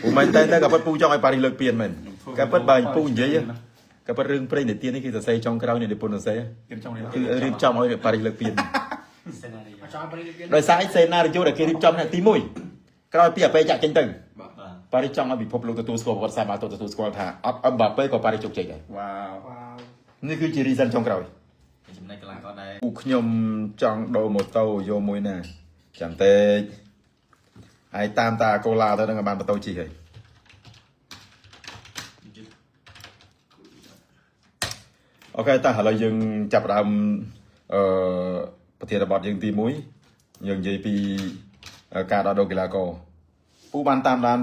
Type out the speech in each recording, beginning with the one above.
mình tên ta gặp bắt pu cho ai Paris lực tiền mình gặp bắt bài pu như vậy gặp bắt rừng prey để tiền ấy khi ta xây trong cái đó này để pôn xây cứ rìm trong ai Paris lực tiền rồi sai scenario để kia rìm trong này tí mũi cái đó bây giờ tranh từng Paris trong nó bị phốp lụcตัวสกอร์วัดสามารถตัวสกอร์ท่าอัพบัฟเป้ก็ Paris จุกใจเลยว้าวนี่คือจีรีซันtrong rồi u nhom trong đồ một tàu vô mùi nè chẳng tệ ai tam ta cô la thôi đang bàn một tàu chỉ rồi ok ta hãy là dừng chập đàmประเทศบอดยังตีมุ้ยยังยีปีการดอกีฬาโกผู้บันตามร้าน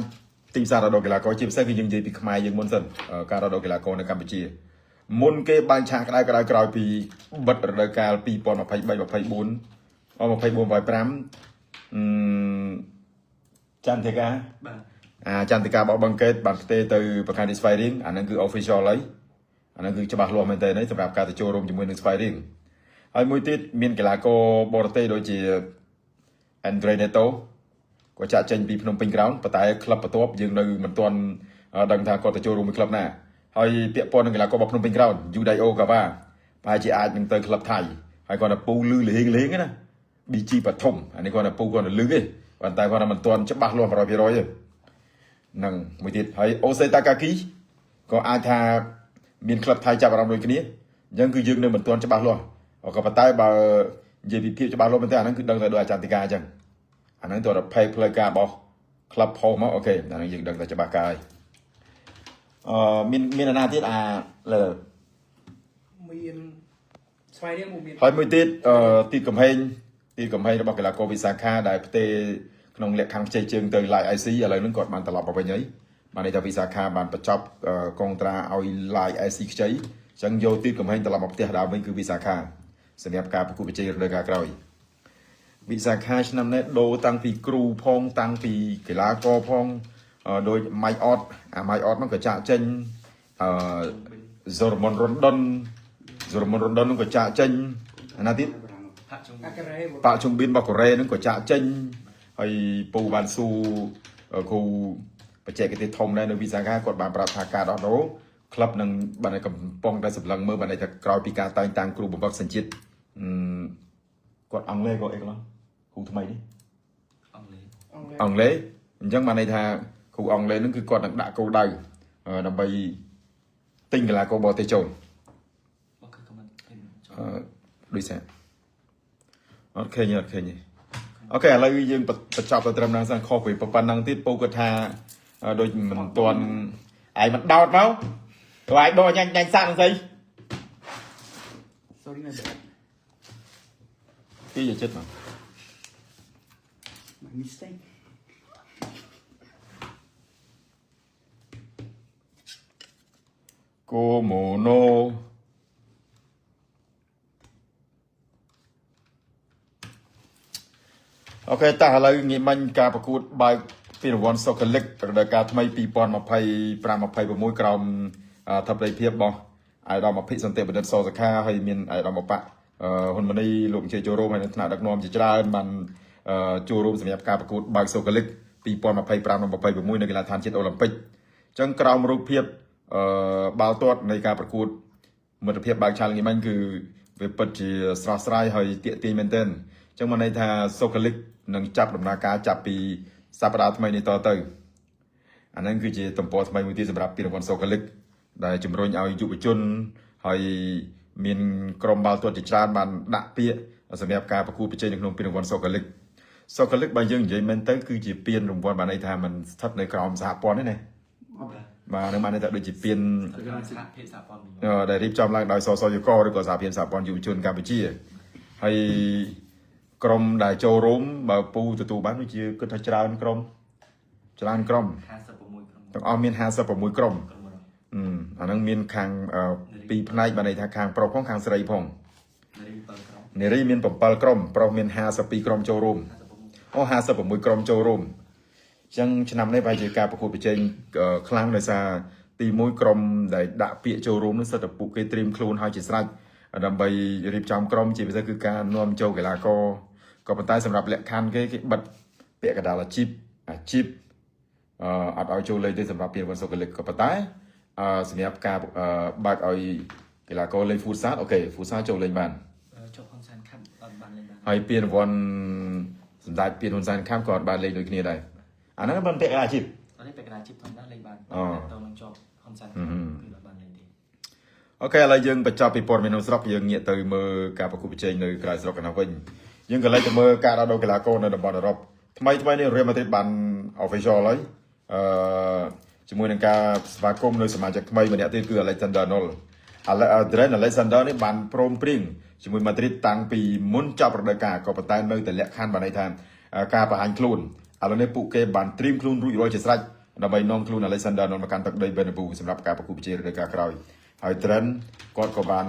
ทีมซาดอกีฬาโกจิบเซ่คือยังยีปีขมายยังมนสันการดอกีฬาโกในกัมพูชีมุนเก็บบางฉากได้ก็ได้กลายปีบัดรายการปีปอนมาไพ่ใบมาไพ่บุญเอามาไพ่บุญใบพรำจันทิกาจันทิกาบอกบังเกตบังเตยtừประการดิสไฟริงอันนั้นคือออฟฟิเชียลเลยอันนั้นคือฉบับรวมเป็นเตยนี่สำหรับการติดโจรวมจำนวนหนึ่งสไฟริงไอ้มวยติดมีนกีฬาโกบอร์เต้โดยจีแอนเดรเนโตก็จะเจนปีพนมเปญกราวน์ประแต่คลับประตูยังในมันตอนดังทางก็ติดโจรวมเป็นคลับหน้าให้เปียปอนกีฬาก็บอกพนมเปญกราวน์ยูไดโอกับว่าไปจีอาร์ยังเตยคลับไทยให้ก่อนปูลือหรือเฮงเล้งนะบีจีปฐมอันนี้ก่อนปูก่อนลือไงวันตายก่อนมันตอนฉบับรวม100%เลยนั่งมวยติดให้โอเซตากากิก็อาจจะมีคลับไทยจับเราโดยกันนี้ยังคือยืนในมันตอนฉบับรวมก็ปัตตายบาเยบีพีจะบาลบเป็นแต่อันนั้นคือดังแต่โดยอาจารย์ติกาจังอันนั้นตัวเราเพลย์เพลย์การบอกคลับพอมาโอเคอันนั้นยังดังแต่จะบากายมีนาที่เลยมีสไปเดอร์มูมีหอยมือติดกำแพงเราบอกกันละโควิสาขาได้เตะขนมเล็กครั้งใจเชิงเตยลายไอซีอะไรนั่นกดมันตลอดไปนี้มาในทวิสาขามันประจับกองตราเอาลายไอซีใช้จังโยติดกำแพงตลอดมาเตะดาวมันคือวิสาขาสำหรับการประกวดวิจัยโดยการกล่าววิสาขาชนำเนตโดตั้งปีครูพองตั้งปีกีฬากอพองโดยไมออดมันก็จะเจนจอร์มอนรอนดอนมันก็จะเจนอันนั้นที่ปะชงบินบอกเรนั่นก็จะเจนไอปูบานซูครูประเจกติทงในวิสาขากฎบานประธานการดอโดคลับนังบันไดกับปองได้สับหลังเมื่อบันไดจะกลายปีการต่างครูบุบักสัญจิตกดอังเล่ก็เอกแล้วครูทำไมดิอังเล่ยังมาในทางครูอังเล่นั่นคือกดด่ากูได้นำไปติ้งกันละกูบอกเตโจดูสิโอเคโอเคเรายังประจับตัวเตรียมนางสังข้อคุยประปันนางที่ปูกระทาโดยมันตัวไอ้มันดาวมั้งตัวไอ้โดนยังสั่งสิ sorry my bad ที่จะเช็ดมั้ง my mistake โกโมโนโอเคแต่เรางี้มันการประกวดใบปีรวันสกเล็กรายการทำไมปีปอนมาภัยปรามาภัยประมวยกรามทับได้เพียบบอไอเรามาพิสันเตประเด็นโซสค่าให้มีไอเรามาปะคนมันได้หลงเชยโจโรมันถนัดดักนอมจิตรามันโจโรสำหรับการประกวดใบสกเล็กปีปอนมาภัยปรามาภัยประมวยในกีฬาทานเช็ดโอลิมปิกจังกราวมรูปเพียบบาวตัวในการประกวดเหมือนเพียบบางชาลงี้มันคือเว็บเปิดจีสระสไลให้เตี้ยตีเมนเทนจังมันในทางสกเล็กนังจับดำนาการจับปีสัปดาห์ทำไมในต่อเติมอันนั้นคือจะตั้งปอทำไมมือที่สำหรับปีละวันสกเล็กได้จุ่มโรยเอายุบจนให้มีกรมบาลตัวจิตรานมันดักเปียสำหรับการประกวดไปเจอในขนมปีละวันสกเล็กบางอย่างใหญ่เมนเตอร์คือจะเปลี่ยนรางวัลมาในทางมันทับในกรมสหปอนนี่ไงมาในมันในแต่โดยจะเปลี่ยนได้รีบจำร่างโดยสยุกหรือก็สหเพียรสหปอนยุบจนกัมพูชีให้กรมได้โจรมบ่ปูตัวบ้านวิจิตรก็จะจราจรกรมต้องเอาเมียนหาสปมวยกรมอันนั้นเมียนคางปีพนัยบันไดทางคางโปรของคางสไลพงเนรีเมียนผมเปลกรมโปรเมียนหาสปีกรมโจรมหาสปมวยกรมโจรมจังชนำในใบเจการประกวดไปเจงครั้งในซาตีมวยกรมได้ด่าเปียโจรมนั่นสตับปุกเกตรีมคลูนหอยจิตรักดำไปรีบจำกรมจีบคือการนวมโจกีฬาก็เป็นใต้สำหรับแหลกคันบัดเปียกระดาษชิป អត់ឲ្យចូលលេងទេសម្រាប់ពីរង្វាន់សូកូលិកក៏ប៉ុន្តែសម្រាប់ការបើកឲ្យកីឡាករលេងហ្វូតសាលអូខេហ្វូតសាលចូលលេងបាន ចុះហ៊ុនសែនខាត់អត់បានលេងបាន ហើយពីរង្វាន់សម្ដេចពីរហ៊ុនសែនខាំក៏អត់បានលេងដូចគ្នាដែរអាហ្នឹងមិនពាក់អាជីព អត់ទេបេក្ខភាពធម្មតាលេងបានតើនឹងជាប់ហ៊ុនសែនគឺអត់បានលេងទេ អូខេឥឡូវយើងបញ្ចប់ពីព័ត៌មានក្នុងស្រុកយើងងាកទៅមើលការប្រគល់ប្រជែងនៅក្រៅស្រុកកណ្ដាលវិញយើងក៏លេចទៅមើលការដោះដូរកីឡាករនៅតំបន់អឺរ៉ុបថ្មីនេះរៀលម៉ាឌ្រីតបាន official ហើយជាមួយនឹងការស្វាគមន៍នៅសមាជិកថ្មីម្នាក់ទៀតគឺ Alexander Arnold Trent Alexander នេះបានព្រមព្រៀងជាមួយម៉ាឌ្រីតតាំងពីមុនចប់រដូវកាលក៏ប៉ុន្តែនៅតែលក្ខខណ្ឌបានន័យថាការបង្ហាញខ្លួនឥឡូវនេះពួកគេបានត្រៀមខ្លួនរួចរាល់ជាស្រេចដើម្បីនាំខ្លួន Alexander Arnold មកកាន់ទឹកដី Bernabeu សម្រាប់ការប្រគល់ប្រជែងរដូវកាលក្រោយហើយ Trent គាត់ក៏បាន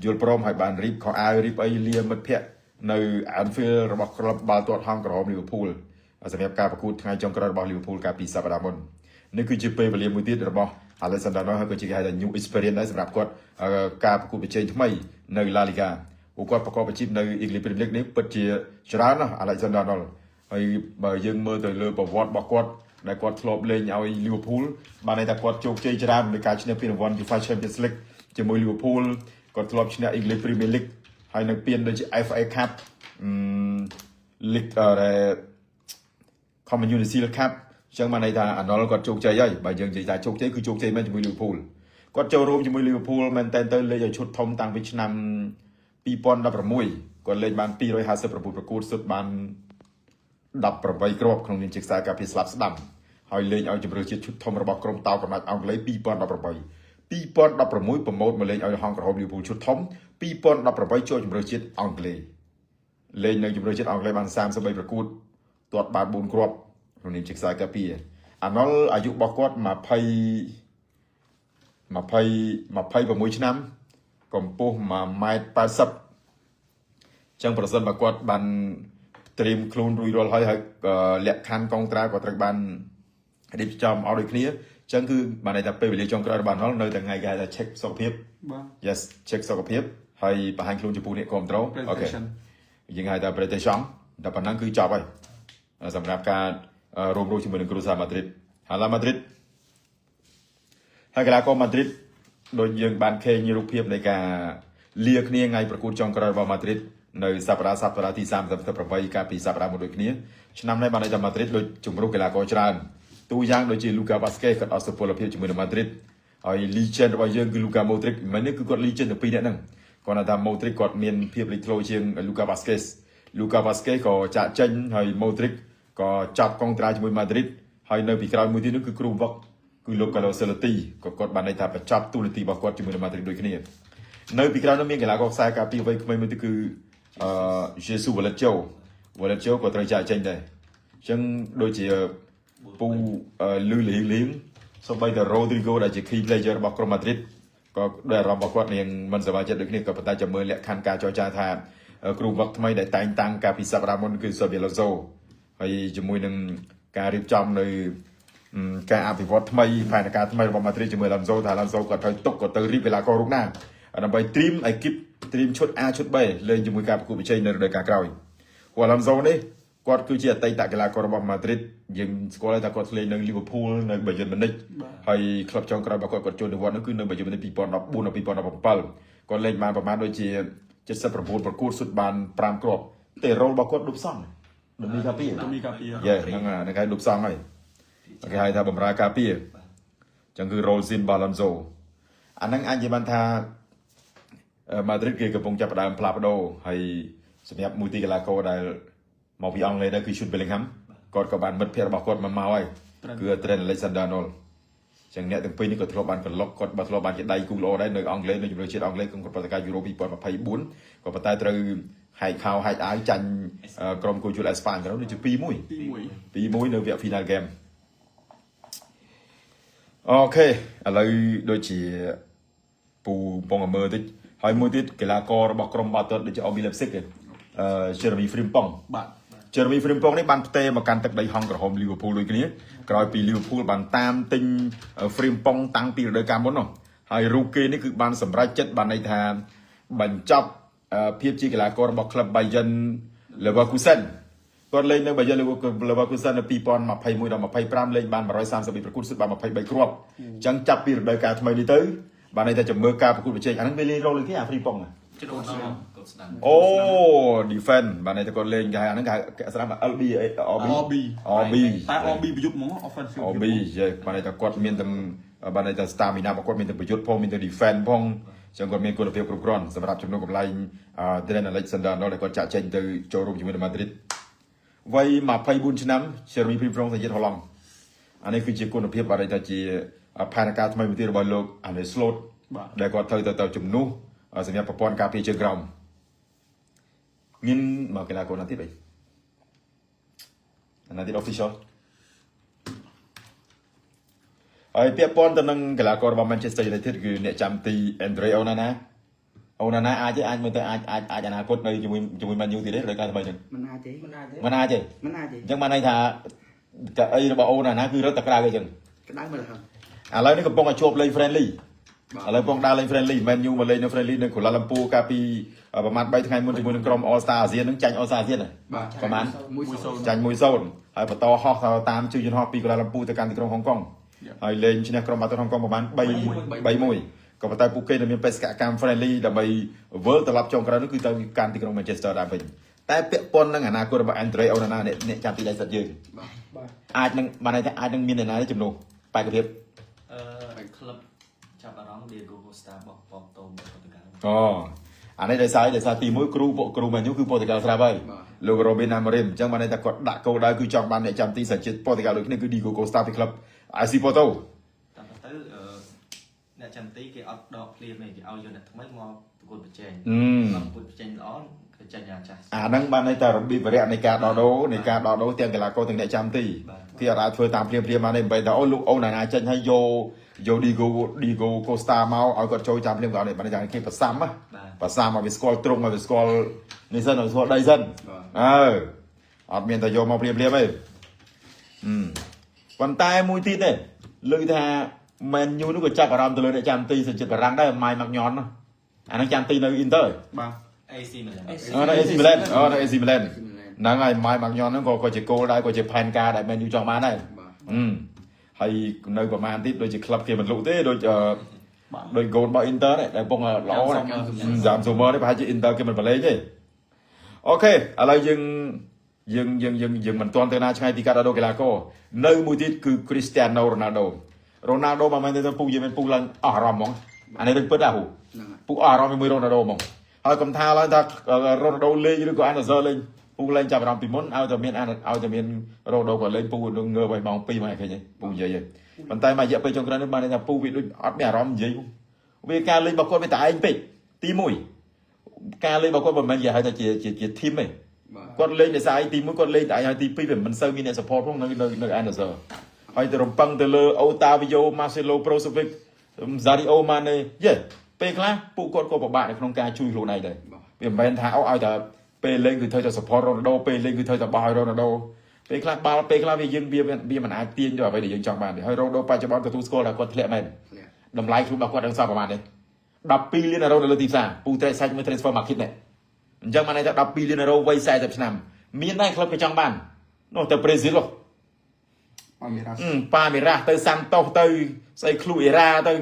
យល់ព្រមហើយបានរៀបខោអាវរៀបអីលាមិត្តភ័ក្តិនៅ Anfield របស់ក្លឹបបាល់ទាត់ហង្សក្រហម Liverpool សម្រាប់ការប្រកួតថ្ងៃចុងក្រោយរបស់ Liverpool កាលពីសប្តាហ៍មុននេះគឺជាពេលវេលាមួយទៀតរបស់ Alexander Arnold ហើយក៏ជាគេហៅថា new experience ដែរសម្រាប់គាត់ការប្រកួតប្រជែងថ្មីនៅ La Liga ពួកគាត់ប្រកបអាជីពនៅ English Premier League នេះពិតជាច្រើនណាស់ Alexander Arnold ហើយបើយើងមើលទៅលើប្រវត្តិរបស់គាត់ដែលគាត់ធ្លាប់លេងឲ្យ Liverpool បានន័យថាគាត់ជោគជ័យច្រើនក្នុងការឈ្នះពានរង្វាន់ UEFA Champions League ជាមួយ Liverpool គាត់ធ្លាប់ឈ្នះ English Premier League ហើយនៅពានដូចជា FA Cup League Community Shield Cup ចឹងបានន័យថា Arnold គាត់ជោគជ័យហើយបើយើងនិយាយថាជោគជ័យគឺជោគជ័យមែនជាមួយ Liverpool គាត់ចូលរួមជាមួយ Liverpool មែនតើទៅលេងឲ្យឈុតធំតាំងពីឆ្នាំ2016គាត់លេងបាន250ប្រកួតសុទ្ធបាន18គ្រាប់ក្នុងនាមជាខ្សែការពារស្លាប់ស្ដាំហើយលេងឲ្យជម្រើសជាតិឈុតធំរបស់ក្រុមតោកំណាត់អង់គ្លេស2018ប្រម៉ូតមកលេងឲ្យហង្សក្រហម Liverpool ឈុតធំ2018ចូលជម្រើសជាតិអង់គ្លេសលេងនៅជម្រើសជាតិអង់គ្លេសបាន33ប្រកួតទាត់បាន4គ្រាប់ក្នុងនាមជាខ្សែការពារ Arnold អាយុរបស់គាត់26ឆ្នាំកម្ពស់1.80 ម៉ែត្រចឹងប្រសិនបើគាត់បានត្រៀមខ្លួនរួចរាល់ហើយលក្ខខណ្ឌកងត្រាក៏ត្រូវបានរៀបចំឲ្យដូចគ្នាចឹងគឺបានន័យថាពេលវេលាចុងក្រោយរបស់ Arnold នៅតែថ្ងៃគេហៅថា check សុខភាពបាទ yes check សុខភាពហើយបង្ហាញខ្លួនចំពោះអ្នកគ្រប់គ្រងអូខេយើងហៅថា presentation តែប៉ុណ្ណឹងគឺចប់ហើយសម្រាប់ការរួមរស់ជាមួយនឹងគ្រូសាម៉ាឌ្រីតហាឡាម៉ាឌ្រីតហើយកីឡាករម៉ាឌ្រីតដូចយើងបានឃើញរូបភាពនៃការលាគ្នាថ្ងៃប្រកួតចុងក្រោយរបស់ម៉ាឌ្រីតនៅសប្តាហ៍ទី38កាលពីសប្តាហ៍មុនដូចគ្នាឆ្នាំនេះបានន័យថាម៉ាឌ្រីតដូចជំរុះកីឡាករច្រើនទូយ៉ាងដូចជា Lucas Vazquez គាត់អត់សុពលភាពជាមួយនឹងម៉ាឌ្រីតហើយ legend របស់យើងគឺ Luka Modric មិននេះគឺគាត់ legend ទាំងពីរនាក់ហ្នឹងគាត់ថា Modric គាត់មានភាពលេចធ្លោជាង Lucas Vazquez Lucas Vazquez ក៏ចាក់ចេញហើយ Modric ក៏ចាប់កងត្រាជាមួយ Madrid ហើយនៅពីក្រោយមួយទៀតនោះគឺគ្រូវឹកគឺលោក Carlo Ancelotti ក៏គាត់បានន័យថាបញ្ចប់ទូនាទីរបស់គាត់ជាមួយនឹង Madrid ដូចគ្នានៅពីក្រោយនោះមានកីឡាករខ្សែការពារវ័យក្មេងមួយទៀតគឺJesus Vallejo ក៏ត្រូវចាក់ចេញដែរអញ្ចឹងដូចជាពូលឺលីងសូម្បីតែ Rodrigo ដែលជា key player របស់ក្រុម Madrid ក៏ដោយអារម្មណ៍របស់គាត់នាងមិនសប្បាយចិត្តដូចគ្នាក៏ប៉ុន្តែចាំមើលលក្ខខណ្ឌការចរចាថាគ្រូវឹកថ្មីដែលតែងតាំងកាលពីសប្តាហ៍មុនគឺ Xabi Alonso ហើយជាមួយនឹងការរៀបចំនៅការអភិវឌ្ឍថ្មីផែនការថ្មីរបស់ Madrid ជាមួយ Alonso ថា Alonso គាត់ត្រូវទុកគាត់ទៅរៀបកីឡាកររូបណាដើម្បីត្រៀមអេគីបត្រៀមឈុត A ឈុត B លេងជាមួយការប្រកួតប្រជែងនៅរដូវកាលក្រោយព្រោះ Alonso នេះគាត់គឺជាអតីតកីឡាកររបស់ Madrid យើងស្គាល់ថាគាត់លេងនៅ Liverpool នៅ Bayern Munich ហើយក្លឹបចុងក្រោយរបស់គាត់ចូលនិវត្តន៍នោះគឺនៅ Bayern Munich 2014ដល់2017គាត់លេងបានប្រហែលដូចជា79ប្រកួតសុទ្ធបាន5គ្រាប់តែ role របស់គាត់ដុបសង់ដុំមីកាពីហ្នឹងគេដុបសង់ហើយគេហៅថាបម្រើការពារអញ្ចឹងគឺ role Zin Balonzo អាហ្នឹងអាចនិយាយបានថា Madrid គេកំពុងចាប់ផ្ដើមផ្លាស់ប្ដូរហើយសម្រាប់មួយទីកីឡាករដែលមកពីអង់គ្លេសដែរគឺ Jude Bellingham គាត់ក៏បានមិត្តភ័ក្តិរបស់គាត់មកហើយគឺ Trent Alexander-Arnold ចឹងអ្នកទាំងពីរនេះក៏ធ្លាប់បានកន្លុកគាត់ធ្លាប់បានជាដៃគូល្អដែរនៅអង់គ្លេសនៅជម្រើសជាតិអង់គ្លេសក្នុងប្រតិការ Euro 2024ក៏ប៉ុន្តែត្រូវហែកខោហែកអាវចាញ់ក្រុមគូជុលអេស្ប៉ាញទៅនេះជា 2-1 នៅវគ្គ final game អូខេឥឡូវដូចជាពូពងមើលតិចហើយមួយទៀតកីឡាកររបស់ក្រុមបាល់ទាត់ដូចជា RB Leipzig Jeremy Frimpong បាទ Jeremy Frimpong នេះបានផ្ទេរមកកាន់ទឹកដីហង្សក្រហម Liverpool ដូចគ្នាក្រោយពី Liverpool បានតាមទិញ Frimpong តាំងពីរដូវកាលមុននោះហើយរូបគេនេះគឺបានសម្រេចចិត្តបានន័យថាបញ្ចប់ភាពជាកីឡាកររបស់ក្លឹប Bayern Leverkusen គាត់លេងនៅបើយើងលើកគឺសិននៅ2021ដល់25លេងបាន132ប្រកួតសិតបាន23គ្រាប់អញ្ចឹងចាប់ពីរដូវកាលថ្មីនេះទៅបានន័យថាជំរឿការប្រកួតប្រជែងអាហ្នឹងវាលេងរោលលេងគេអាហ្វ្រីប៉ុង Chứ đâu đâu cột sẵn. អូ defend បានន័យថាគាត់លេងគេហៅអាហ្នឹងគេស្រាប់ថា LB OB តែ OB ប្រយុទ្ធហ្មង offensive OB យេបានន័យថាគាត់មានទាំងបានន័យថា stamina របស់គាត់មានទាំងប្រយុទ្ធផងមានទាំង defend ផងចឹងគាត់មានគុណភាពគ្រប់គ្រាន់សម្រាប់ចំនួនកម្លែង Trent Alexander-Arnold ដែលគាត់ចាក់ចេញទៅចូលរួមជាមួយ Madrid វ័យ24ឆ្នាំ Jeremy Frimpong សាច់ហឡង់អានេះគឺជាគុណភាពបាទថាជាផែនការថ្មីមួយទៀតរបស់លោក Arne Slot ដែលគាត់ត្រូវទៅជំនួសសម្រាប់ប្រព័ន្ធការពារជើងក្រោមមានមកកីឡាករណាទៀតអីណាទៀត official ហើយពាក់ព័ន្ធទៅនឹងកីឡាកររបស់ Manchester United គឺអ្នកចាំទី Andre Onana អាចមើលទៅអាចអនាគតនៅជាមួយ Man U ទៀតទេដោយការថ្មីហ្នឹង មិនអាចទេ មិនអាចទេអញ្ចឹងបានន័យថាកៅអីរបស់ Onana គឺរត់តែក្រៅអញ្ចឹង ក្តៅមើលហើយ ឥឡូវនេះកំពុងតែជាប់លេង friendly ឥឡូវកំពុងដើរលេង friendly Man U មកលេងនៅ friendly នៅ Kuala Lumpur កាលពីប្រហែល3ថ្ងៃមុនជាមួយនឹងក្រុម All Star អាស៊ានហ្នឹងចាញ់ All Star អាស៊ានប្រហែលចាញ់ 1-0 ហើយបន្តហោះតាមជើងយន្តហោះពី Kuala Lumpur ទៅកាន់ទីក្រុងហុងកុងហើយលេងឈ្នះក្រុមបាល់ទាត់ហុងកុងប្រហែល3-1 ក៏ប៉ុន្តែពួកគេនៅមានបេសកកម្ម friendly ដើម្បីវិលត្រឡប់ចុងក្រោយនោះគឺទៅកាន់ទីក្រុង Manchester ដែរវិញតែពាក់ព័ន្ធនឹងអនាគតរបស់ Andre Onana អ្នកចាំទីដៃសិតយើងអាចនឹងបានន័យថាអាចនឹងមានអ្នកណាជំនួសបែកភាព Club chào bà đón Diego Costa bọc bọc tôm Portugal. អានេះដោយសារទី1គ្រូមែនយូគឺ Portugal ស្រាប់ហើយលោក Robin Amorim អញ្ចឹងបានន័យថាគាត់ដាក់គោលដៅគឺចង់បានអ្នកចាំទីសញ្ជាតិ Portugal ដូចគ្នាគឺ Diego Costa ពី Club AC Porto តាមទៅអ្នកចាំទីគេអត់ដកឃ្លៀមទេគេឲ្យយកអ្នកថ្មីមកប្រកួតប្រជែងមកប្រកួតប្រជែងល្អគេចាញ់អាចាស់ អាហ្នឹងបានន័យថារបៀបវរៈនៃការដោះដូរទាំងកីឡាករទាំងអ្នកចាំទីគេអត់អាចធ្វើតាមព្រាមបានទេបីថាអូលោកអូនណាចេញឲ្យយក Diego Costa មកឲ្យគាត់ចូលចាំព្រាមគាត់នេះបានន័យថាគេប្រសាំឲ្យវាស្គាល់ត្រង់ឲ្យវាស្គាល់នេះសិនឲ្យស្គាល់ដីសិនអត់មានតែយកមកព្រាមទេប៉ុន្តែមួយទៀតទេលើថា Man U នោះក៏ចាប់អារម្មណ៍ទៅលើអ្នកចាំទីសញ្ជាតិបារាំងដែរ Mike Maignan អាហ្នឹងចាំទីនៅ Inter បាទ AC Milan AC Milan ហ្នឹងហើយ Mike Maignan ហ្នឹងក៏ជាគោលដែរក៏ជាផែនការដែល Man U ចង់បានដែរហើយនៅប្រហែលទៀតដូចជា club គេមិនលក់ទេដូច goal របស់ Inter ដែរដែលកំពុងល្អណាស់ចាំ Sommer នេះប្រហែលជា Inter គេមិនប្រឡែងទេអូខេឥឡូវយើងមិនទាន់ទៅណាឆ្ងាយពីការដោះដូរកីឡាករនៅមួយទៀតគឺ Cristiano Ronaldo មិនមែនទៅពូយើងមានពូឡើងអស់អារម្មណ៍ហ្មងអានេះរឿងពិតដែរពូអស់អារម្មណ៍ជាមួយ Ronaldo ហ្មងហើយកុំថាឡើងថា Ronaldo លេងឬក៏ Anazar លេងពូលេងចាប់អារម្មណ៍ពីមុនឲ្យតែមាន Ronaldo ក៏លេងពូនឹងងើបឲ្យម៉ោង 2 មកឃើញទេពូនិយាយទេប៉ុន្តែមករយៈពេលចុងក្រោយនេះបានថាពូវាដូចអត់មានអារម្មណ៍និយាយវាការលេងរបស់គាត់វាតែឯងពេកទី1ការលេងរបស់គាត់មិនមែននិយាយឲ្យតែជា team ទេគាត់លេងដោយសារឯងទី1គាត់លេងតែឯងហើយទី2វាមិនសូវមានអ្នក support ផងនៅ Anazar ហើយទៅរំពឹងទៅលើ Otavio Marcelo Brozovic Sadio Mane យេពេលខ្លះពួកគាត់ក៏ពិបាកនៅក្នុងការជួយខ្លួនឯងដែរវាមិនមែនថាឲ្យតែពេលលេងគឺត្រូវតែ support Ronaldo ពេលលេងគឺត្រូវតែបោះឲ្យ Ronaldo ពេលខ្លះបាល់ពេលខ្លះវាមិនអាចទាញយកអ្វីដែលយើងចង់បានទេហើយ Ronaldo បច្ចុប្បន្នទទួលស្គាល់ថាគាត់ធ្លាក់មែនតម្លៃខ្លួនរបស់គាត់នឹងសល់ប្រហែលទេ12លានអឺរ៉ូនៅលើទីផ្សារពូត្រេសាច់មើល transfer market នេះអញ្ចឹងបានន័យថា12លានអឺរ៉ូវ័យ40ឆ្នាំមានដែរក្លឹបគេចង់បាននោះទៅប្រេស៊ីលប៉ាមីរ៉ាទៅសាន់តូសទៅស្អីឃ្លូអេរ៉ាទៅ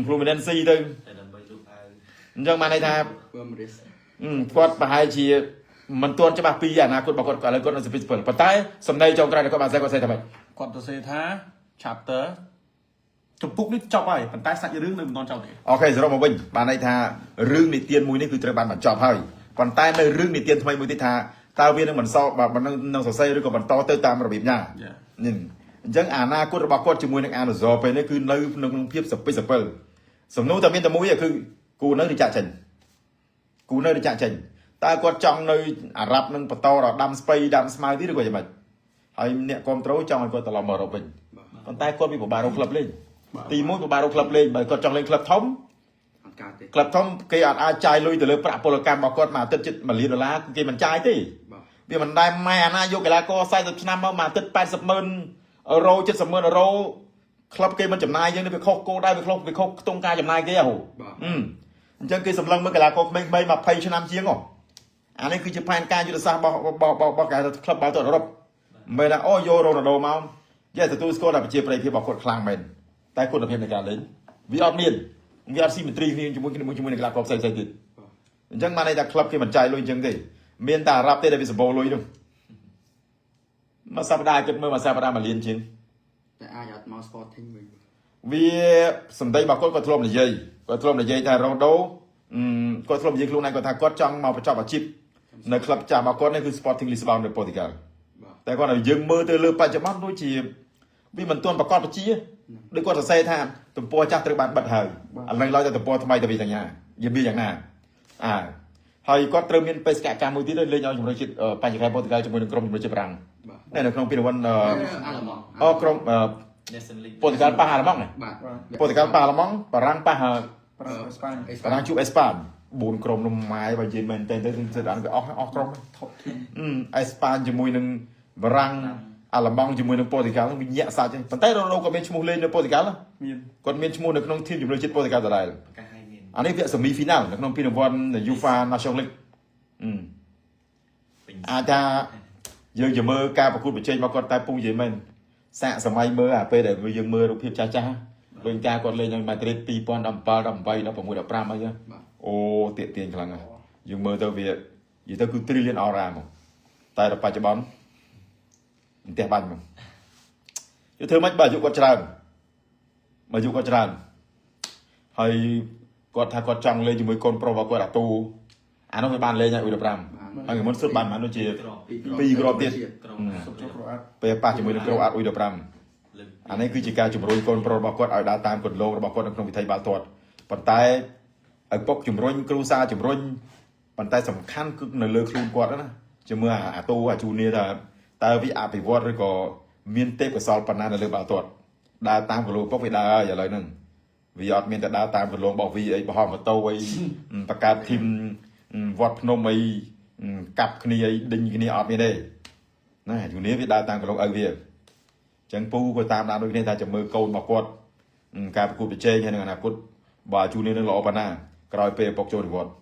Fluminense ទៅតែដើម្បីលុបឲ្យអញ្ចឹងបានន័យថាគាត់ប្រហែលជាមិនទាន់ច្បាស់ពីអនាគតរបស់គាត់ឥឡូវគាត់នៅ Sevilla ប៉ុន្តែសម្ដីចុងក្រោយគាត់បានគាត់សេថាម៉េចគាត់ទៅសេថា chapter ចំពុកនេះចប់ហើយប៉ុន្តែសាច់រឿងនៅមិនទាន់ចប់ទេអូខេសរុបមកវិញបានន័យថារឿងនិទានមួយនេះគឺត្រូវបានបញ្ចប់ហើយប៉ុន្តែនៅរឿងនិទានថ្មីមួយទៀតថាតើវានឹងមិនសល់នឹងសរសេរឬក៏បន្តទៅតាមរបៀបណានេះអញ្ចឹងអនាគតរបស់គាត់ជាមួយនឹង Anazar ពេលនេះគឺនៅក្នុងភាពសពិសពិលសំណួរតែមានតែមួយគឺគូនៅឬចាក់ចេញតើគាត់ចង់នៅអារ៉ាប់នឹងបន្តដល់ដាំស្ពៃដាំស្មៅទៀតឬក៏យ៉ាងម៉េចហើយអ្នកគ្រប់ត្រូលចង់ឲ្យគាត់ត្រឡប់មករកវិញប៉ុន្តែគាត់វាពិបាករកក្លឹបលេងទី1ពិបាករកក្លឹបលេងបើគាត់ចង់លេងក្លឹបធំអត់កើតទេក្លឹបធំគេអត់អាចចាយលុយទៅលើប្រាក់ពលកម្មរបស់គាត់មួយអាទិត្យជិត$1 លានគេមិនចាយទេវាមិនដែលម៉ែអាណាយកកីឡាករ40ឆ្នាំមកមួយអាទិត្យ$80,000 $70,000 ក្លឹបគេមិនចំណាយយើងនេះវាខុសគោលដៅវាខុសខ្ទង់ការចំណាយគេហ៎អញ្ចឹងគេសម្លឹងមើលកីឡាករក្មេងៗ20ឆ្នាំជាង អានេះគឺជាផែនការយុទ្ធសាស្ត្ររបស់គេក្លឹបបាល់ទាត់អឺរ៉ុបមិនថាអូយករ៉ូណាល់ដូមកយេទទួលស្គាល់ថាប្រជាប្រិយភាពរបស់គាត់ខ្លាំងមែនតែគុណភាពនៃការលេងវាអត់មានវាអត់ស៊ីមេទ្រីគ្នាជាមួយនឹងកីឡាករផ្សេងៗទៀតអញ្ចឹងបានន័យថាក្លឹបគេមិនចាយលុយអញ្ចឹងទេមានតែអារ៉ាប់ទេដែលវាសម្បូរលុយនោះមួយសប្តាហ៍គិតមើលមួយសប្តាហ៍1លានជាងតែអាចអត់មក Sporting វិញវាសម្ដីរបស់គាត់ក៏ធ្លាប់និយាយថារ៉ូដូគាត់ធ្លាប់និយាយខ្លួនឯងគាត់ថាគាត់ចង់មកបញ្ចប់អាជីពនៅក្លឹបចាស់របស់គាត់នេះគឺ Sporting Lisbon នៅប៉ូទុយហ្គាល់តែគាត់ឲ្យយើងមើលទៅលើបច្ចុប្បន្នដូចជាវាមិនទាន់ប្រកបប្រជាដូចគាត់សរសេរថាទំព័រចាស់ត្រូវបានបិទហើយឥឡូវឡើយតែទំព័រថ្មីទៅវិញយ៉ាងណាយ៉ាងណាហើយគាត់ត្រូវមានបេសកកម្មមួយទៀតលេងឲ្យជំរុញជាតិបញ្ញខេត្តប៉ូទុយហ្គាល់ជាមួយនឹងក្រុមជំរុញជាតិប្រាំងនៅក្នុងពីរវ័នក្រុមប៉ូទុយហ្គាល់ប៉ះអាល្លឺម៉ង់ប៉ូទុយហ្គាល់ប៉ះអាល្លឺម៉ង់បារាំងប៉ះបារាំងជួបអេស្ប៉ាញ4ក្រុមនោះម៉ែបើនិយាយមែនតើទៅសិតអានវាអស់ក្រុមថប់ធីមអេស្ប៉ាញជាមួយនឹងបារាំងអាល្លឺម៉ង់ជាមួយនឹងប៉ូទុយហ្គាល់វាញាក់សាច់ប៉ុន្តែរ៉ូដូក៏មានឈ្មោះលេងនៅប៉ូទុយហ្គាល់គាត់មានឈ្មោះនៅក្នុងធីមជំរុញជាតិប៉ូទុយហ្គាល់ដដែលអានេះវាសេមីហ្វីណាល់នៅក្នុងពានរង្វាន់ UEFA Nations League អាចថាយើងจะមើលការប្រកួតប្រជែងរបស់គាត់តែពូនិយាយមែនសាកសម័យមើលអាពេលដែលយើងមើលរូបភាពចាស់ដូចការគាត់លេងនៅម៉ាឌ្រីត2017 18 16 15អីអូទាក់ទាញខ្លាំងណាស់យើងមើលទៅវានិយាយទៅគឺ trillion aura មកតែដល់បច្ចុប្បន្នមិនផ្ទះបាញ់មកយកធ្វើម៉េចបើអាយុគាត់ច្រើនហើយគាត់ថាគាត់ចង់លេងជាមួយកូនប្រុសរបស់គាត់អាទូអានោះវាបានលេងឲ្យ U15 ហើយមុនសុទ្ធបានមកនោះជា2គ្រាប់ទៀតពេលប៉ះជាមួយនឹងក្រូអាត U15 អានេះគឺជាការជំរុញកូនប្រុសរបស់គាត់ឲ្យដើរតាមគន្លងរបស់គាត់នៅក្នុងវិថីបាល់ទាត់ប៉ុន្តែឪពុកជំរុញគ្រូសាជំរុញប៉ុន្តែសំខាន់គឺនៅលើខ្លួនគាត់ណាជាមួយអាទូអាជូនីថាតើវាអភិវឌ្ឍឬក៏មានទេពកោសល្យប៉ុណ្ណានៅលើបាល់ទាត់ដើរតាមគន្លងឪពុកវាដើរហើយឥឡូវហ្នឹងវាអត់មានតែដើរតាមគន្លងរបស់វាអីបោះម៉ូតូអីបង្កើតធីមវត្តភ្នំអីកាប់គ្នាអីដេញគ្នាអត់មានទេណាជូនីវាដើរតាមគន្លងឪវាចឹងពូក៏តាមដានដូចគ្នាថាចាំមើលកូនរបស់គាត់ការប្រកួតប្រជែងហើយនឹងអនាគតបើជូនីនឹងល្អប៉ុណ្ណាក្រោយពេលឪពុកចូលនិវត្តន៍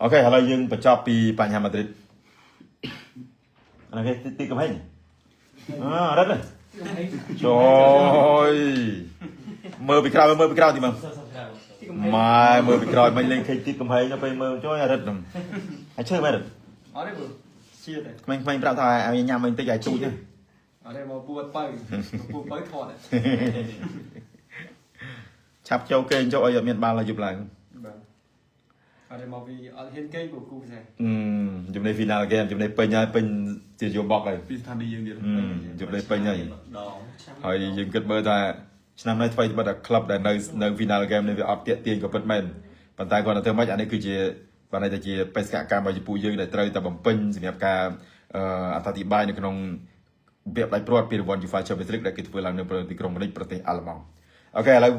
អូខេឥឡូវយើងបញ្ចប់ពីបញ្ហាម៉ាឌ្រីតអានេះទីកំហែងរត់ចូលមើលពីក្រោយទីមើលម៉ែមើលពីក្រោយមិនលេងឃើញទីកំហែងទៅពេលមើលចូលរត់ហ្នឹងហើយឈើមែនរត់អត់ទេជាតែក្មេងប្រាប់ថាឲ្យញ៉ាំវិញតិចឲ្យទូចទេអត់ទេមកពូអត់បើថតឆាប់ចូលគេងចូលឲ្យអត់មានបាល់ឲ្យយប់ឡើងបាទអត់ទេមកពីអត់ហ៊ានគេងព្រោះគូផ្សេងចំណេះ final game ចំណេះពេញហើយពេញជាយោបកហើយពីស្ថានីយ៍យើងទៀតចំណេះពេញហើយយើងគិតមើលថាឆ្នាំនេះថ្មីត្បិតតែក្លឹបដែលនៅ final game នេះវាអត់ទាក់ទាញក៏ពិតមែនប៉ុន្តែគាត់ទៅមិនអានេះគឺជាបានតែជាបេសកកម្មរបស់ពូយើងដែលត្រូវតែបំពេញសម្រាប់ការអត្ថាធិប្បាយនៅក្នុងវគ្គដាច់ព្រាត់ពីរង្វាន់ UEFA Champions League ដែលគេធ្វើឡើងនៅទីក្រុងម៉ូនីកប្រទេសអាល្លឺម៉ង់អូខេឥឡូវ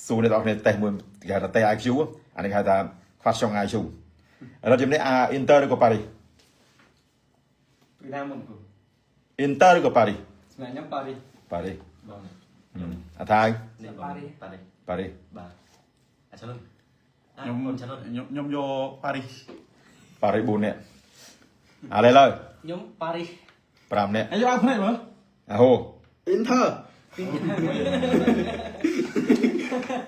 សួរអ្នកនរគ្នាតេស្តមួយគេហៅថាតេស្ត IQ អានេះហៅថា question IQ ឥឡូវជំនាញInter ឬក៏ Paris ពីណាមុនគូ Inter ឬក៏ Paris ស្នាញ់ខ្ញុំ Paris បងអត់ហើយ Paris បាទអាចឆ្លងខ្ញុំយកប៉ារីស4នាក់អាឡេឡើយខ្ញុំ Paris 5នាក់យកឲ្យភ្នែកមើលអាហូ Inter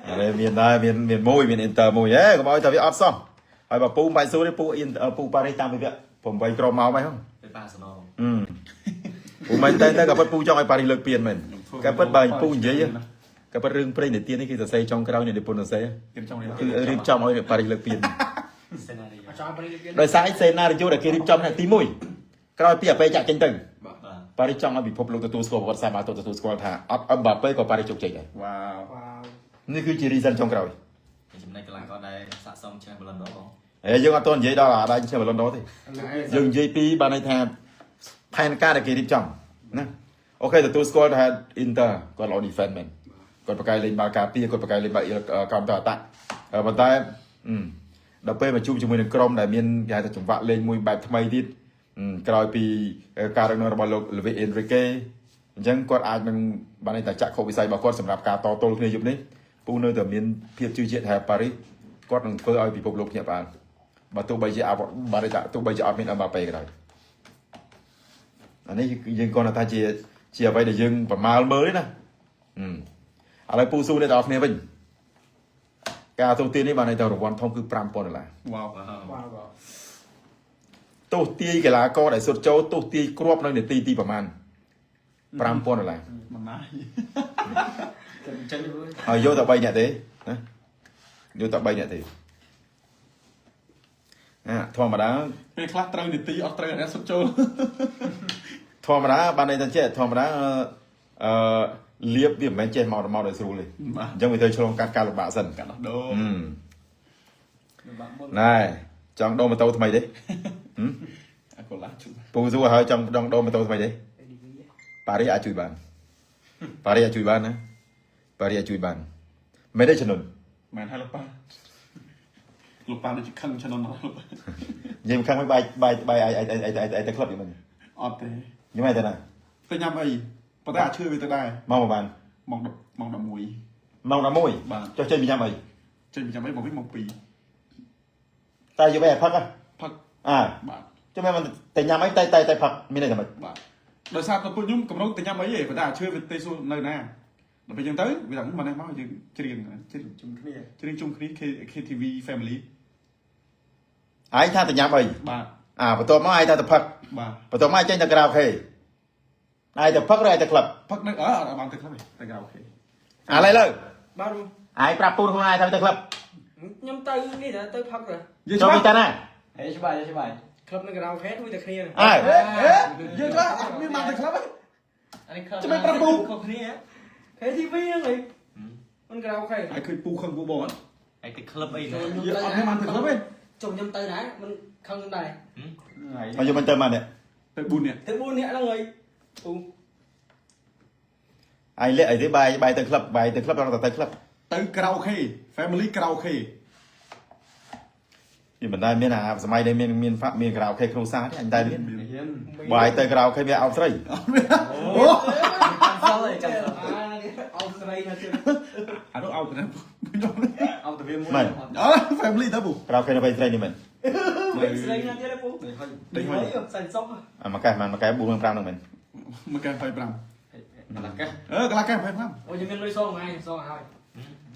អានេះមានដែរមានមួយមាន Inter មួយកុំឲ្យតែវាអត់សោះហើយបើពូមិនបាច់សួរទេពូប៉ារីសតាមវិវៈ8ក្រុមមកហ្នឹងទៅប៉ាសណលពូមិនតែក៏ពូចង់ឲ្យប៉ារីសលើកពានមែនក៏ពិតបើពូនិយាយក៏ពិតរឿងព្រេងនិទាននេះគឺសរសេរចុងក្រោយនៃនិពន្ធសរសេរគឺរៀបចំឲ្យប៉ារីសលើកពានដោយសារសេណារីយ៉ូដែលគេរៀបចំទី1ក្រោយពីអបេចាក់ចេញទៅប៉ារីសចង់ឲ្យពិភពលោកទទួលស្គាល់ប្រវត្តិសាស្ត្របាល់ទាត់ទទួលស្គាល់ថាអត់អឹមបាប៉េក៏ប៉ារីសជោគជ័យដែរវ៉ាវនេះគឺជា reason ចុងក្រោយចំណែកកន្លងក៏ដែរស័ក្តិសមឆ្នាំបលុនដងហើយយើងអត់ទាន់និយាយដល់អាដាច់ឆ្នាំបលុនដទេយើងនិយាយពីបានន័យថាផែនការដែលគេរៀបចំណាអូខេទទួលស្គាល់ថា Inter គាត់ល្អ defense មែនគាត់ប្រកែកលេងបាល់ការពារគាត់ប្រកែកលេងបាល់ counter attack ប៉ុន្តែដល់ពេលមកជួបជាមួយនឹងក្រុមដែលមានគេហៅថាចង្វាក់លេងមួយបែបថ្មីទៀតក្រោយពីការរឹងរបស់លោក Luis Enrique អញ្ចឹងគាត់អាចនឹងបានន័យថាចាក់ខុសវិស័យរបស់គាត់សម្រាប់ការតទល់គ្នាយប់នេះ phu nơi tầm miền phía chư chuyện hay Paris quát đừng phơi ai bị bộc lộ Nhật Bản và tụi bây giờ bà đây tụi bây giờ mình Mbappé cái này anh ấy dương con là ta chia vậy để dương và mal mới nè ở đây phu su đây đọc nè mình cả đầu tiên ấy bà này tàu được quan thông cứ pram pon là wow wow tổ ti cái lá co đại sốt châu tổ ti crop nơi để tiประมาณpram pon là มันน่า chân với vô tập bay nhẹ thế vô tập bay nhẹ thế thua mà đá ពេលខ្លះត្រូវនីតិអត់ត្រូវអ្នកសុទ្ធចូល thua mà đá ban này ta chết thua mà đá liệp điểm bên trên màu để sưu lên giống như tôi cho các ca lục bạ dần កាត់ដោ này trong đô mà tàu mày đấy អាកូឡាជុំ pù du hơi trong đô mà tàu mày đấy Paris à chui bàn Paris à chui bàn á Paris à chui bàn mấy đấy chân nồn មែនហើយលោកប៉ាលោកប៉ាដូចជាខឹងឆ្នាំនោះ nhưng không mấy bay ai ta club vậy mình អត់ទេ nhưng mà thế nào ទៅញ៉ាំអីប៉ុន្តែអាចឈឺវាទៅដែរ mong mà bàn ម៉ោង11 mong là môi Bàn. cho chơi bị nhầm rồi ចេញពីញ៉ាំអីមកវិញម៉ោង2 tay vô bé phật á ផឹក à បាទ cho mẹ mình tay nhầm ấy tay phật mi này là mình បាទដោយសារតែពួកខ្ញុំកំពុងតែញ៉ាំអីទេប៉ុន្តែអាចឈឺវាទេសួរនៅណាដល់ពេលអញ្ចឹងទៅវាថាមកនេះមកយើងច្រៀងជុំគ្នា KTV Family ai tha tay nhầm rồi បាទ à bắt đầu ai tha tay phật បាទ bắt đầu ai chơi tay karaoke ai tay phật rồi ai tay club ផឹកនៅអត់បានទៅខ្លះទេតែអូខេ à lấy lời បាទ ai prap pun không ai thay tay club ខ្ញុំទៅនេះទៅផឹកទៅ យើង cho ច្បា mi ស់ ta nè ហេច្បាស់ច្បាស់ ក្លឹបនៅក្រៅខេតមួយតែគ្នា ai យើងច្បាស់អត់មានបានទៅខ្លះទេ អានេះខំ ចាំមិនប្រាប់ពូ ខុសគ្នា ខេត TV ហ្នឹងហីមិនក្រៅខេត ហើយឃើញពូខឹងពូបងអត់ ឯទៅក្លឹបអីណា យើងអត់មានបានទៅខ្លះទេ ចុំខ្ញុំទៅដែរមិនខឹងដែរ mà vô mình tên mà nè ទៅ4នាក់ ទៅ4នាក់ហ្នឹងហីពូ ai lấy ai thứ bài tay club đang tay club ទៅក្រៅខេ Family ក្រៅខេ thì mình đây miền à sớm đây miền pháp miền karaoke không xa đấy anh tay biết ហ៊ាន bài tay karaoke miền ao tây អូចាំសល់ឯងចាំសល់ អោស្រីណាជឿ អានោះអោតទៅខ្ញុំ អោទៅវាមួយ mình អើ Family ទៅពូ karaoke nó bay tây đi mình ស្រីណាទៀតពូ ទៅហើយ ដេញហើយ សាច់សុក à mà cái buông lên pram được mình មួយកែ25 កន្លះកាស កន្លះកែ25 អូខ្ញុំមានលុយសងថ្ងៃសងហើយ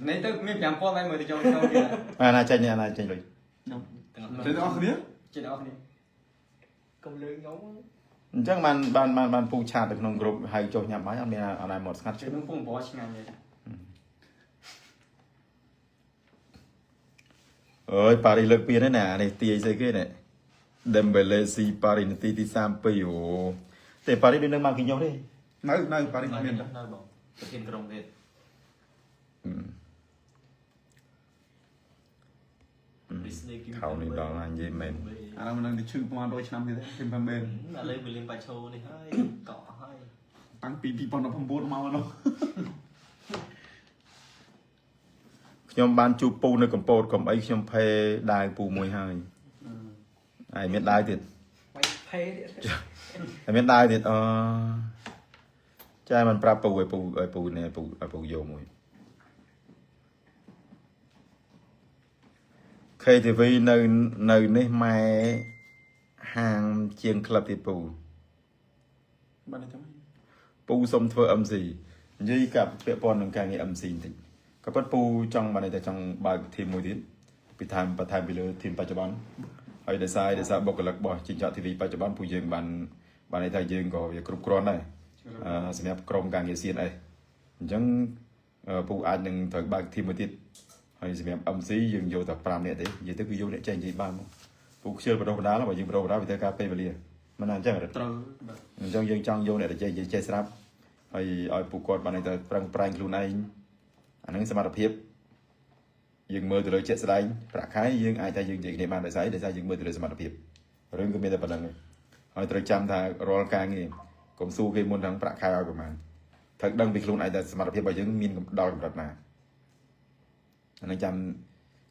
នេះទៅមាន5000ហើយមើលទៅចូលទៀត à na chơi rồi ទៅអស់គ្នា ចិត្តអស់គ្នា កុំលឿនខ្ញុំ chắc ban phu chat đượcក្នុង group ហើយចុះញ៉ាំបាយអត់មានអត់ដែរមកស្ងាត់ ជិះនឹងពុំបោះឆ្ងាញ់ទេ អើយ Paris លើកពីនេះណានេះទាយស្អីគេនេះ Dembele si Paris នាទីទី32អូតែ Paris ដូចនឹងមកគេញោមទេ នៅប៉ារីសមានតែ នៅបងប្រធានក្រុមទៀត ខោនេះដល់អញនិយាយមែន អានោះនឹងឈឺប្រហែល100ឆ្នាំទៀតគេមិនមែន ឥឡូវវាលេងបាច់ឈោនេះហើយកក់ហើយ តាំងពី2019មកនោះ ខ្ញុំបានជួបពូនៅកំពតកំអីខ្ញុំភេដាវពូមួយហើយហើយមានដាវទៀត បាយផេទៀត ហើយមានដាវទៀតចាមិនប្រាប់ពូឲ្យពូនេះពូយកមួយ KTV នៅនេះម៉ែហាងជាងក្លឹបទៀតពូ បានទេ ពូសុំធ្វើ MC និយាយกับពាក់ព័ន្ធនឹងការងារ MC បន្តិចក៏ប៉ុន្តែពូចង់បានតែចង់បើកធីមមួយទៀតពីថែមបន្ថែមពីលើធីមបច្ចុប្បន្នហើយដោយសារបុគ្គលិករបស់ជីងចក TV បច្ចុប្បន្នពូយើងបានន័យថាយើងក៏វាគ្រប់គ្រាន់ដែរសម្រាប់ក្រុមការងារ CNA អញ្ចឹងពូអាចនឹងត្រូវបើកធីមមួយទៀតហើយសម្រាប់ MC យើងយកតែ5នាក់ទេនិយាយទៅគឺយកអ្នកចេញនិយាយបានមកពូខ្ជិលបដោះបដាលបើយើងបដោះបដាលវាត្រូវការពេលវេលាមិនណាអញ្ចឹង ត្រូវ អញ្ចឹងយើងចង់យកអ្នកដែលចេះស្រាប់ហើយឲ្យពួកគាត់បានតែប្រឹងប្រែងខ្លួនឯងអាហ្នឹងសមត្ថភាពយើងមើលទៅលើជាក់ស្ដែងប្រាក់ខែយើងអាចថាយើងនិយាយគ្នាបានដោយសារយើងមើលទៅលើសមត្ថភាពរឿងគឺមានតែប៉ុណ្្នឹងហើយត្រូវចាំថារាល់ការងារកុំស៊ូគេមុននឹងប្រាក់ខែឲ្យប្រហែលត្រូវដឹងពីខ្លួនឯងថាសមត្ថភាពរបស់យើងមានដល់កម្រិតណាអាហ្នឹងចាំ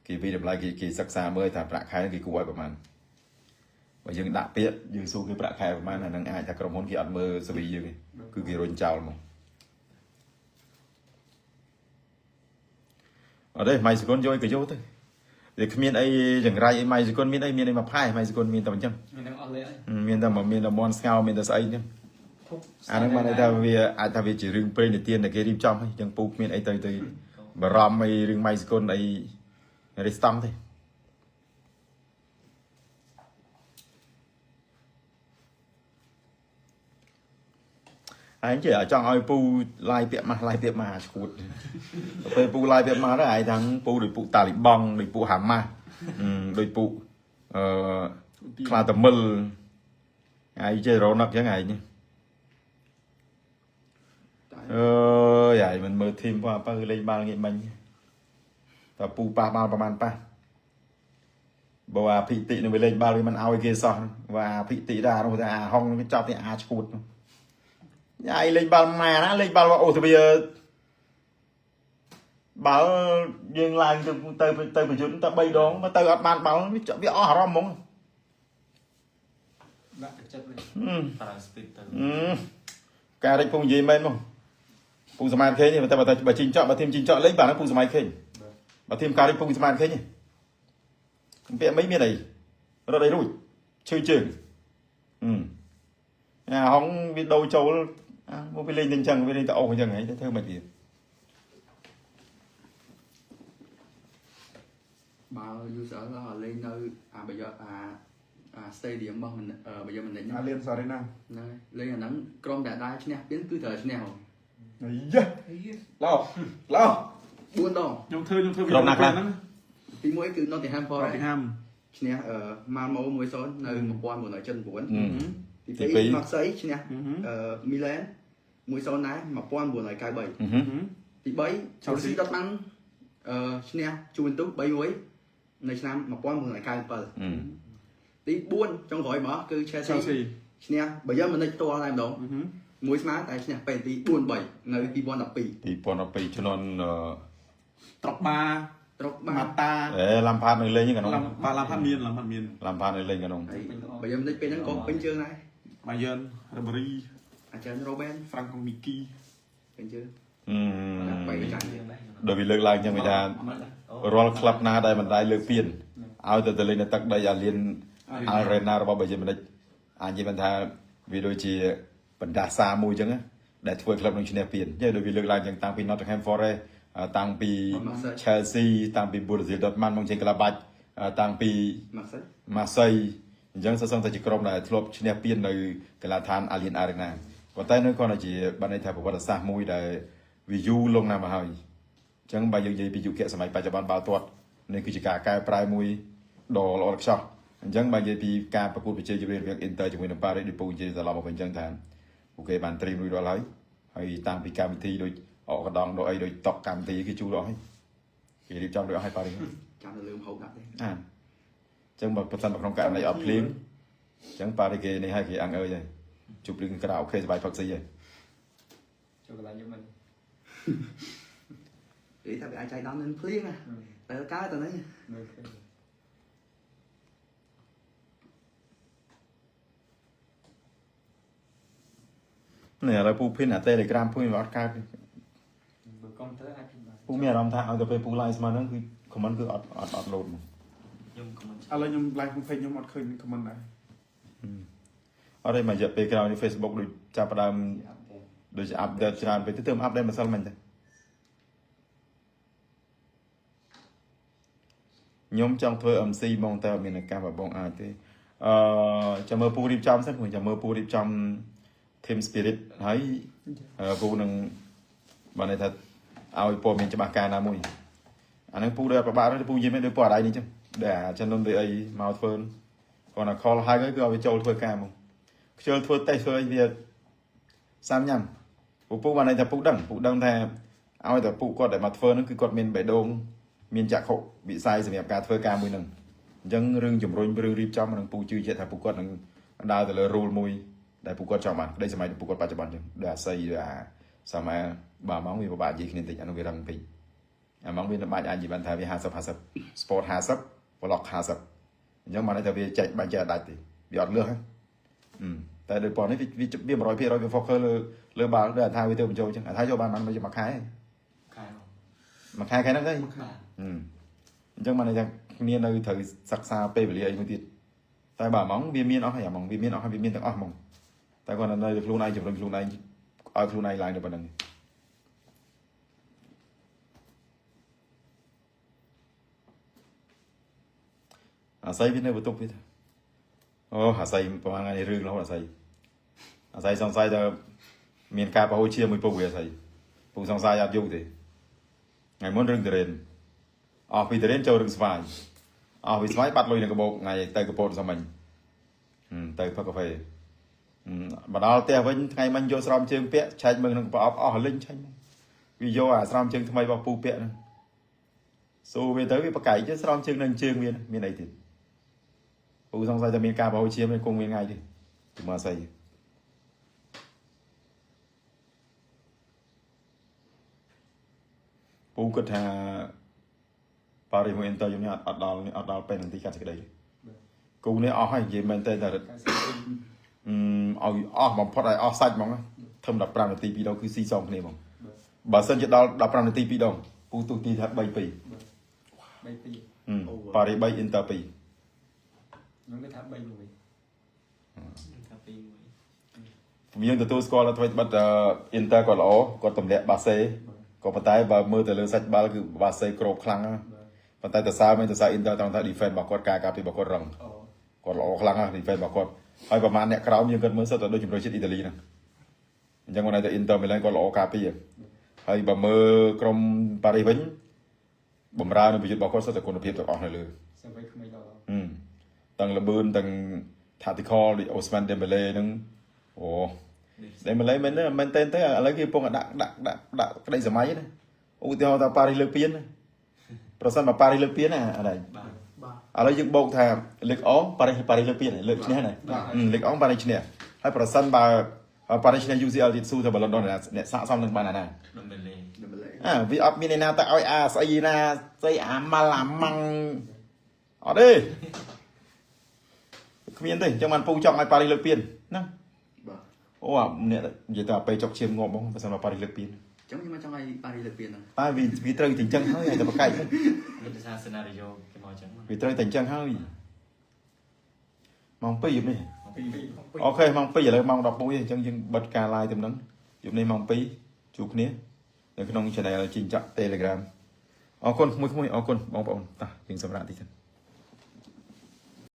គេវិតម្លៃគេសិក្សាមើលថាប្រាក់ខែគេគួរឲ្យប្រហែលបើយើងដាក់ពាក្យយើងស៊ូគេប្រាក់ខែប្រហែលអាហ្នឹងអាចថាក្រុមហ៊ុនគេអត់មើលសវីយើងទេគឺគេរុញចោលមក ở đây mày con vô cái vô thôi để miền ấy chẳng ra mày con miền ấy mà phai mày con miền tầm chân មានទាំងអស់លេខ miền tầm mà miền tầm mòn scale miền tầm ấy nhá ធុក anh mà này ta vì chỉ riêng pre để tiền để cái rim trong ấy chẳng pu miền ấy tới bà ram mày riêng mày con ấy để stam thôi anh chỉ ở trong ai pu lai tiệm mà chuột về pu lai tiệm mà đó ai thằng pu được pu tà lì bong được pu hàm ma được pu là tầm mờ ai chơi rô nắp chẳng ngày nhỉ vậy mình mở thêm qua ba lên ba nghìn mình và pu ba baประมาณ ba bảo à thị tị nó lên ba mình ao kia son và thị tị ra nó ra hong cái cho thì chuột ai lên bao mà nó lên bao ô thì bây giờ bảo dương lai từ mình chúng ta bay đón mà từ ở ban bảo biết ở hả mông ដាក់ទឹកចិត្តលេខ Para speed ទៅ cái đấy phùng gì mấy mông phùng sầm khế nhỉ bà chinh chọn bà thêm chinh chọn lấy bà nó phùng sầm khế bà thêm cái đấy phùng sầm khế nhỉ vẽ mấy miếng này nó đây rồi chơi trường nhà hóng biết đâu châu mua cái lên trên chân với lên tạo cái chân ấy theo mày thì bao user là lên nơi bây giờ stadium bao mình bây giờ mình định Allianz Arena lên là nắng crom đã đai chứ nè biến cứ thời chứ nè ấy da lao buôn đỏ nhung thư lắm thì mỗi cứ nó thì ham for đấy ham chứ nè Man mẫu muối son nơi một quan một nơi chân cuốn thì Thì thấy mặc sấy chứ nè Milan muối son này mà quan một nơi cài bảy thì bấy Chelsea đất bắn chứ nè Juventus bấy muối nơi năm mà quan một nơi cài bảy tí buôn trong gói bỏ cứ Chelsea nè bây giờ mình đây to làm đó muối má tại nè phải tí buôn bảy nơi tí buôn đập pì thì bọn nó bị cho nên trọc ba Mata làm phan này lên như cái nó làm phan miên làm phan này lên cái nó bây giờ mình đây bên nó có bên chương này Bayern Ribery chân Robben Franco Miki bên chương đối với lực lại cho người ta Royal Club na đây mình đây lực tiền ao từ từ lên là tắc đây là liên Arena bao bây giờ mình anh chỉ mình tha vì đôi chỉ mình đã xa mùi chẳng á để thuê club nó chỉ tiền chứ đối với lực lại chẳng tăng vì Nottingham Forest tăng vì Chelsea tăng vì Borussia Dortmund mong chơi club bạch tăng vì Marseille chẳng sao xong thì chỉ còn là club chỉ tiền nơi cái là than Allianz Arena còn tay nữa còn là chỉ ban này theo một vật xa mùi để vì du luôn nào mà hỏi chẳng bao giờ gì ví dụ kia sớm bây giờ ban bao tuột nên cứ chỉ cả cái prai mùi đồ lọt sao chẳng bao giờ thì cảประกวดไปเจอจะเป็นเรื่องอินเตอร์จะเป็นปาร์ตี้ดิปูจะตลอดมาเป็นจังทานโอเคบันตรีมือเราเลยให้ตามปีการวิธีโดยออกกระดองโดยโดยตอกการวิธีคือจูร้อยคือรีบจำโดยให้ปาร์ตี้ chạm được lương hậu đặt đấy จังแบบประสานแบบของการในออฟลิงจังปาร์ตี้ในให้คืออังเอ๋ยเลยจุดลึงกระดาษโอเคสบายพักซี่เลย ចូលកន្លែងខ្ញុំមិន để ta bị ai chạy đón lên phliếng à tại cái tao đấy មើលឃើញ เนี่ยเราปูพินอ่ะเตะเลยกรามพูดมีวัดการ បើកុំព្យូទ័រអាចពិបាក ปูมีอารมณ์ทางเอาแต่ไปปูไลน์มานั่นคือของมันคืออดโหลด ខ្ញុំ comment ឥឡូវខ្ញុំ live ក្នុង page ខ្ញុំអត់ឃើញ comment ដែរ ở đây mà giờ về cái nào Facebook đượcចាប់ផ្ដើម ដូចអាប់ដេតច្រើនពេកទៅធ្វើអាប់ដេតម្សិលមិញទៅខ្ញុំចង់ធ្វើ MC មកតើមានការបងអាចទេចាំមើលពូរៀបចំសិនខ្ញុំចាំមើលពូរៀបចំ Team Spirit ហើយពូនឹងបានន័យថាឲ្យពូមានច្បាស់ការណាមួយអាហ្នឹងពូដូចប្របាក់ទៅពូនិយាយមិនដូចពូអត់ឯងនេះចឹងដែលចំនួនទៅអីមកធ្វើគាត់ណា call ហើយគឺឲ្យវាចូលធ្វើការមកខ្ជិលធ្វើតេស្តធ្វើអីវាសាមញ៉ាំពូបានន័យថាពូដឹងថាឲ្យតែពូគាត់ដែលមកធ្វើហ្នឹងគឺគាត់មានបេះដូងមានចក្ខុវិស័យសម្រាប់ការធ្វើការមួយហ្នឹងអញ្ចឹងរឿងជំរុញរឿងរៀបចំនឹងពូជឿជាក់ថាពូគាត់នឹងដើរទៅលើ rule មួយដែលពូគាត់ចង់បានក្តីសម័យពូគាត់បច្ចុប្បន្នអញ្ចឹងដូចអាស័យឬអាសម័យបាទម៉ោងវាពិបាកនិយាយគ្នាតិចអានោះវារឹងពេកអាម៉ោងវាបាច់អាចនិយាយបានថាវា50 sport 50 block 50អញ្ចឹងមកន័យថាវាចែកបាច់ចែកដាច់ទេវាអត់លឿនតែដោយប៉ុននេះវា100%វា focus លើបាល់ដូចថាវាទៅបញ្ចូលអញ្ចឹងថាចូលបានមួយខែ ខែ mà khai cái nó đấy មកខាង chẳng mà này chẳng niên nơi thời sắc xa pe về liền một tiệt tại bà móng viên miên ó hay móng viên miên ó hay viên miên tặng ó móng tại còn là nơi được luôn này chụp được luôn này ở luôn này lại được bằng này xây bên đây vừa tục biết xây bằng ngày rừng nó là xây xong xây cho miền ca bao chia mới bầu về xây bầu xong xây áp dụng thì ngày muốn rừng từ đền vì từ đền châu rừng xoài vì xoài bắt lôi được cái bộ ngày tay cái bộ xong mình tay phật cà phê bà đó theo với ngày mình vô sắm chương pẹ chạy mình nó bỏ linh chạy video sắm chương thay vào pu pẹ số về tới cái cải chứ sắm chương nâng chương miền này thì pu xong xây cho miền ca bao chia với cùng miền ngày đi mà xây pu cất hà Paris muốn enter giống như ở đó bên tí cả cái đấy cú này hay gì mình tên là mong phát này sạch mong thâm đập pram tí pi đâu cứ xì xong này mong bà sân chết đó đập pram tí pi đâu pu tu tí thật bay pi Paris bay enter pi nó cái tháp bay rồi miếng từ score là thôi bắt enter còn lỗ còn tầm đẹp bà xe còn bắt tay bà mơ từ lơ sạch bà là cứ bà xe crop khăng bắt tay từ xa mấy từ xa enter trong thay defense bà quật cà thì bà quật rồng còn lỗ khăng defense bà quật hayประมาณเนี่ยคราวมีเงินเมื่อสักตอนโดยจุดโดยชิดอิตาลีนะยังวันไหนจะอินเตอร์มิลานก็หล่อกาปีhay บะเมอกรมปารีสบ่มราในประยุทธ์บอกว่าสักคนเพียบจากออกเลยตั้งระเบิดตั้งทาติคอลดิโอสมันเดมเบเล่นึงโอ้เดมเบเล่มันเต้นเต้อะไรกี่ปงดักได้สมัยนะอุติฮอตาปารีสเลือกเปลี่ยนประสานมาปารีสเลือกเปลี่ยนอะไรอะไรยึกโบกแทนเล็กอ้อปารีสเลือกเปลี่ยนเลือกเนี่ยไหนเล็กอ้อปารีสเนี่ยให้ประสานมาปารีสเนี่ย UCL ติดสู้แต่บอลลอนดอนเนี่ยสะสมหนึ่งปานน่ะวิอัพมีในนาแต่เอาใส่นาใส่มาลามังอ๋อดิมีอันดิจังมันปูจอกไอ้ปารีสเลือกเปลี่ยนนั่งโอ้เนี่ยอย่าแต่ไปจอกเชียมงบบ้างประสานมาปารีสเลือกเปลี่ยนចឹងខ្ញុំមកចង់ឲ្យប៉ារីសលើកពានហ្នឹង tại vì trời tình chân hơiតែបកៃ មានតែសារ scenario គេមកចឹង vì trời tình chân hơi mong pi giùm đi ok mong pi giờ lại mong đọc mũi chân chân bật cà lai tầm nắng giùm đi mong pi chụp nia để cái nông channel là trình chọn telegram con mũi mũi con bong bong ta tiếng sầm rạn thì